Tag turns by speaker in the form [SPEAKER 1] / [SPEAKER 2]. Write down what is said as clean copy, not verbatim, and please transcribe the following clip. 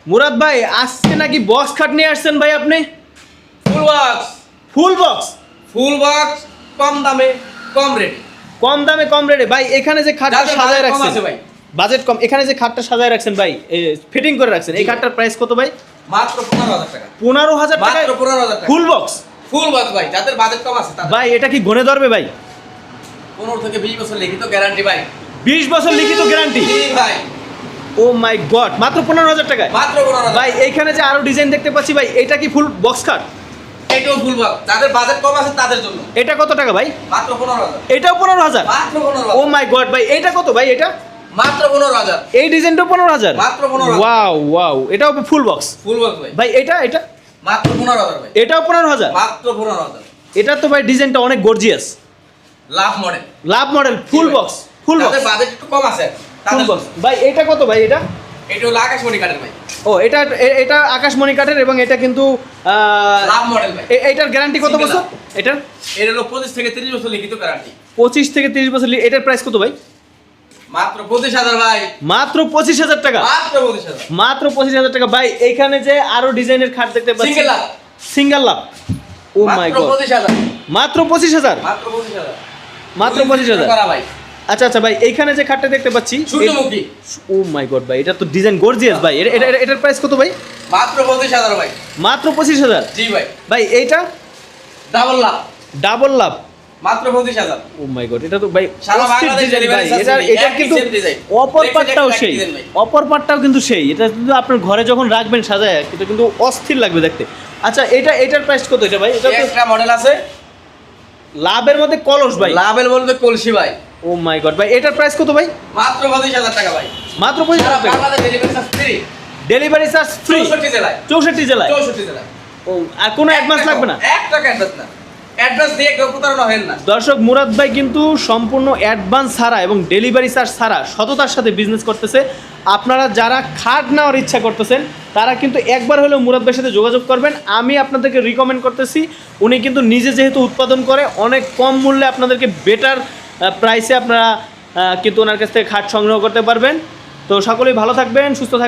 [SPEAKER 1] মুরাদ ভাই আজকে নাকি বক্স খাট নিয়ে আসছেন ভাই আপনি?
[SPEAKER 2] Full box.
[SPEAKER 1] Full box?
[SPEAKER 2] Full box, কম দামে কম রেটে।
[SPEAKER 1] কম দামে কম রেটে ভাই। এখানে যে খাটটা
[SPEAKER 2] যাদের
[SPEAKER 1] সাজায়
[SPEAKER 2] বাজেট কম
[SPEAKER 1] রাখছেন
[SPEAKER 2] আছে ভাই।
[SPEAKER 1] বাজেট কম, এখানে যে খাটটা সাজায় রাখছেন ভাই, ফিটিং করে রাখছেন, এই খাটটার প্রাইস কত ভাই?
[SPEAKER 2] মাত্র 15,000 টাকা।
[SPEAKER 1] 15,000 টাকা?
[SPEAKER 2] মাত্র 15,000 টাকা।
[SPEAKER 1] ফুল বক্স?
[SPEAKER 2] ফুল বক্স ভাই, যাদের বাজেট কম আছে তাদের।
[SPEAKER 1] ভাই এটা কি গনে ধরবে ভাই?
[SPEAKER 2] 15 থেকে 20 বছর লিখিত গ্যারান্টি ভাই।
[SPEAKER 1] 20 বছর লিখিত গ্যারান্টি?
[SPEAKER 2] জি ভাই।
[SPEAKER 1] ও মাই গড, মাত্র 15,000 টাকায়?
[SPEAKER 2] মাত্র 15,000
[SPEAKER 1] ভাই এইখানে যে আরো ডিজাইন দেখতে পাচ্ছি ভাই, এটা কি ফুল বক্স খাট?
[SPEAKER 2] এটাও ফুল বক্স, যাদের বাজেট কম আছে তাদের জন্য।
[SPEAKER 1] এটা কত টাকা ভাই?
[SPEAKER 2] মাত্র 15,000।
[SPEAKER 1] এটাও 15,000?
[SPEAKER 2] মাত্র
[SPEAKER 1] ও
[SPEAKER 2] 15,000।
[SPEAKER 1] মাই গড ভাই, এটা কত ভাই? এটা
[SPEAKER 2] মাত্র 15,000।
[SPEAKER 1] এই ডিজাইনটাও 15,000?
[SPEAKER 2] মাত্র 15,000।
[SPEAKER 1] ওয়াও ওয়াও, এটাও ফুল বক্স?
[SPEAKER 2] ফুল বক্স ভাই।
[SPEAKER 1] ভাই এটা এটা
[SPEAKER 2] মাত্র 15,000 ভাই।
[SPEAKER 1] এটাও 15,000?
[SPEAKER 2] মাত্র 15,000।
[SPEAKER 1] এটা তো ভাই ডিজাইনটা অনেক গর্জিয়াস।
[SPEAKER 2] লাভ মডেল।
[SPEAKER 1] লাভ মডেল ফুল বক্স? ফুল বক্স
[SPEAKER 2] যাদের বাজেট একটু কম আছে
[SPEAKER 1] ফুল
[SPEAKER 2] তাদের
[SPEAKER 1] বক্স ভাই। এটা কত ভাই? এটা
[SPEAKER 2] এটা হলো আকাশমণি কাঠের ভাই।
[SPEAKER 1] ও এটা এটা আকাশমণি কাঠের এবং এটা কিন্তু
[SPEAKER 2] লাভ মডেল ভাই।
[SPEAKER 1] এটার গ্যারান্টি কত
[SPEAKER 2] Single
[SPEAKER 1] বছর? এটার
[SPEAKER 2] এর হলো 25 থেকে 30 বছর লিখিত গ্যারান্টি।
[SPEAKER 1] 25 থেকে 30 বছর। এটার প্রাইস কত ভাই?
[SPEAKER 2] মাত্র 25,000 ভাই।
[SPEAKER 1] মাত্র 25,000 টাকা?
[SPEAKER 2] মাত্র 25,000।
[SPEAKER 1] মাত্র 25,000 টাকা ভাই। এইখানে যে আরো ডিজাইনের খাট দেখতে পাচ্ছি,
[SPEAKER 2] সিঙ্গেল লাভ।
[SPEAKER 1] সিঙ্গেল লাভ। ও মাই
[SPEAKER 2] মাত্র
[SPEAKER 1] গড,
[SPEAKER 2] 25,000।
[SPEAKER 1] মাত্র 25,000?
[SPEAKER 2] মাত্র 25,000।
[SPEAKER 1] মাত্র 25,000
[SPEAKER 2] করা ভাই।
[SPEAKER 1] আচ্ছা আচ্ছা ভাই, এইখানে যে খাটটা দেখতে পাচ্ছি,
[SPEAKER 2] সূর্যমুখী।
[SPEAKER 1] ও মাই গড ভাই, এটা তো ডিজাইন গর্জিয়াস ভাই। এটার প্রাইস কত ভাই?
[SPEAKER 2] মাত্র 25,000 ভাই।
[SPEAKER 1] মাত্র 25,000?
[SPEAKER 2] জি ভাই।
[SPEAKER 1] ভাই এইটা
[SPEAKER 2] ডাবল লাভ।
[SPEAKER 1] ডাবল লাভ?
[SPEAKER 2] মাত্র 25,000।
[SPEAKER 1] ও মাই গড, এটা তো ভাই
[SPEAKER 2] সারা
[SPEAKER 1] অস্থির
[SPEAKER 2] বাংলাদেশ
[SPEAKER 1] ডিজাইন ভাই।
[SPEAKER 2] delivery
[SPEAKER 1] এটা
[SPEAKER 2] service,
[SPEAKER 1] এটা
[SPEAKER 2] একই
[SPEAKER 1] কিন্তু
[SPEAKER 2] same design।
[SPEAKER 1] অপর
[SPEAKER 2] দেখতে
[SPEAKER 1] পার্টটাও
[SPEAKER 2] দেখতে
[SPEAKER 1] সেই,
[SPEAKER 2] একই design ভাই।
[SPEAKER 1] অপর পার্টটাও কিন্তু সেই। এটা কিন্তু আপনার ঘরে যখন রাখবেন সাজায়, এটা কিন্তু অস্থির লাগবে দেখতে। আচ্ছা এটার প্রাইস কত এটা ভাই? এটা তো
[SPEAKER 2] একটা মডেল আছে
[SPEAKER 1] লাভের মধ্যে কলস ভাই।
[SPEAKER 2] লাভেল বলতে কলসি ভাই।
[SPEAKER 1] ও মাই গড ভাই, এটার প্রাইস কত ভাই?
[SPEAKER 2] মাত্র 25,000 টাকা ভাই।
[SPEAKER 1] মাত্র
[SPEAKER 2] সারা
[SPEAKER 1] 25,000 টাকা?
[SPEAKER 2] Bangladesh delivery charge free.
[SPEAKER 1] Delivery charge free?
[SPEAKER 2] 64 জেলায়।
[SPEAKER 1] 64 জেলায়?
[SPEAKER 2] 64 জেলায়।
[SPEAKER 1] ও, আর কোনো অ্যাডভান্স লাগবে না?
[SPEAKER 2] 1 টাকা অ্যাডভান্স না। অ্যাডভান্স দিয়ে কেউ প্রতারণা হয় না।
[SPEAKER 1] দর্শক, মুরাদ ভাই কিন্তু সম্পূর্ণ অ্যাডভান্স ছাড়া এবং ডেলিভারি চার্জ ছাড়া সততার সাথে বিজনেস করতেছে। আপনারা যারা খাট নেওয়ার ইচ্ছা করতেছেন তারা কিন্তু একবার হলেও মুরাদ ভাইয়ের সাথে যোগাযোগ করবেন। আমি আপনাদেরকে রিকমেন্ড করতেছি, উনি কিন্তু নিজে যেহেতু উৎপাদন করে, অনেক কম মূল্যে আপনাদেরকে বেটার প্রাইসে আপনারা কিন্তু ওনার কাছ থেকে খাট সংগ্রহ করতে পারবেন। তো সকলেই ভালো থাকবেন, সুস্থ থাকবেন।